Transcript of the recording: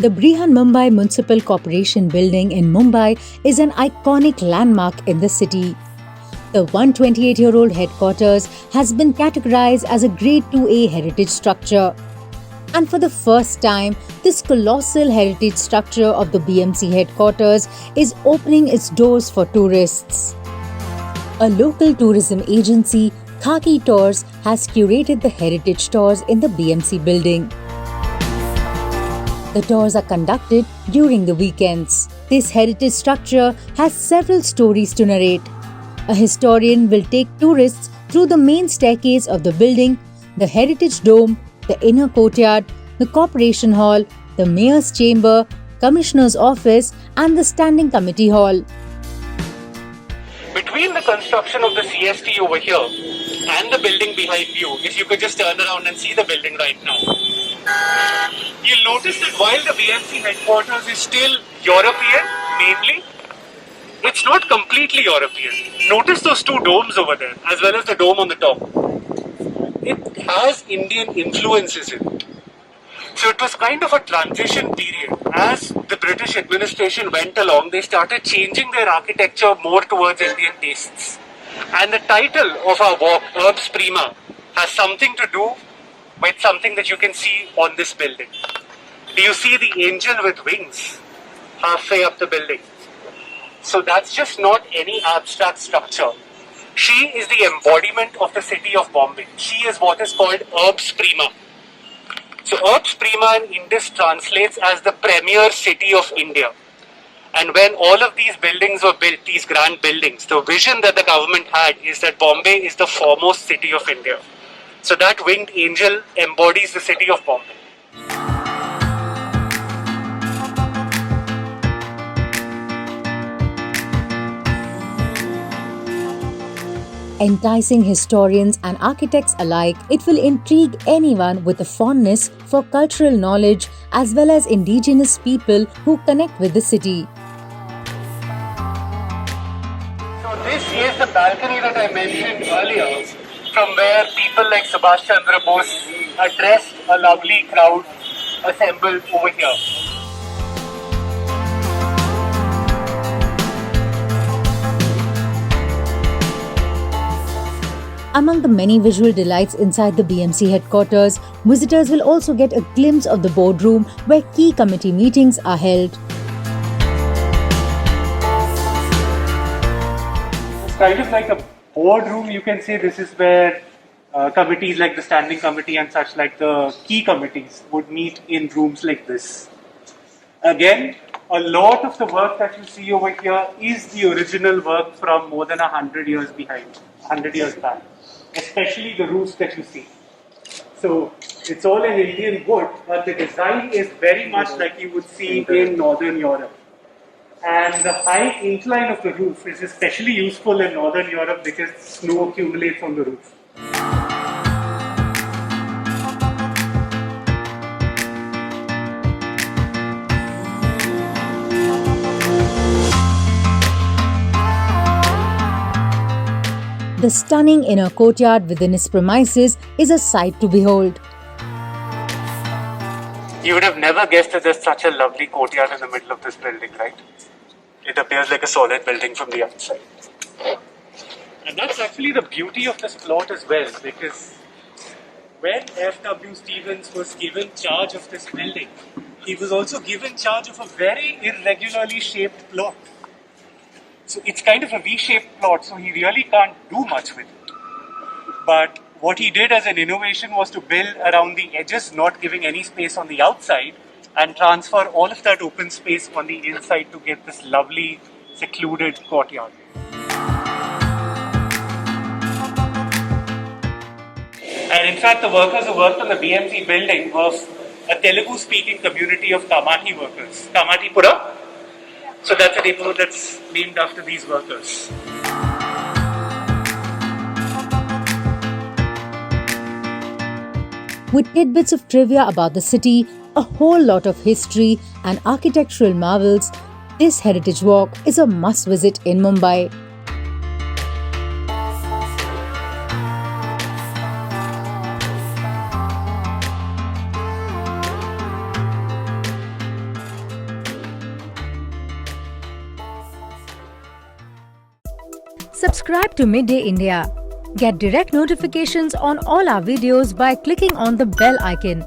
The Brihan Mumbai Municipal Corporation building in Mumbai is an iconic landmark in the city. The 128-year-old headquarters has been categorized as a Grade 2A heritage structure. And for the first time, this colossal heritage structure of the BMC headquarters is opening its doors for tourists. A local tourism agency, Khaki Tours, has curated the heritage tours in the BMC building. The tours are conducted during the weekends. This heritage structure has several stories to narrate. A historian will take tourists through the main staircase of the building, the heritage dome, the inner courtyard, the corporation hall, the mayor's chamber, commissioner's office, and the standing committee hall. Between the construction of the CST over here and the building behind you, if you could just turn around and see the building right now, you'll notice that while the BMC headquarters is still European, mainly, it's not completely European. Notice those two domes over there, as well as the dome on the top. It has Indian influences in it. So it was kind of a transition period. As the British administration went along, they started changing their architecture more towards Indian tastes. And the title of our walk, Urbs Prima, has something to do with something that you can see on this building. Do you see the angel with wings halfway up the building? So that's just not any abstract structure. She is the embodiment of the city of Bombay. She is what is called Urbs Prima. So Urbs Prima in Indus translates as the premier city of India. And when all of these buildings were built, these grand buildings, the vision that the government had is that Bombay is the foremost city of India. So that winged angel embodies the city of Bombay. Enticing historians and architects alike, it will intrigue anyone with a fondness for cultural knowledge as well as indigenous people who connect with the city. So this is the balcony that I mentioned earlier, from where people like Subhash Chandra Bose addressed a lovely crowd assembled over here. Among the many visual delights inside the BMC headquarters, visitors will also get a glimpse of the boardroom where key committee meetings are held. It's kind of like a boardroom, you can say. This is where committees like the standing committee and such like the key committees would meet in rooms like this. Again, a lot of the work that you see over here is the original work from more than 100 years back. Especially the roofs that you see. So it's all in Indian wood, but the design is very much like you would see in Northern Europe. And the high incline of the roof is especially useful in Northern Europe because snow accumulates on the roof. The stunning inner courtyard within its premises is a sight to behold. You would have never guessed that there's such a lovely courtyard in the middle of this building, right? It appears like a solid building from the outside. And that's actually the beauty of this plot as well, because when F.W. Stevens was given charge of this building, he was also given charge of a very irregularly shaped plot. So it's kind of a V-shaped plot, so he really can't do much with it. But what he did as an innovation was to build around the edges, not giving any space on the outside, and transfer all of that open space on the inside to get this lovely, secluded courtyard. And in fact, the workers who worked on the BMC building were a Telugu-speaking community of Kamati workers. Kamatipura. So that's a neighborhood that's named after these workers. With tidbits of trivia about the city, a whole lot of history and architectural marvels, this heritage walk is a must-visit in Mumbai. Subscribe to Midday India. Get direct notifications on all our videos by clicking on the bell icon.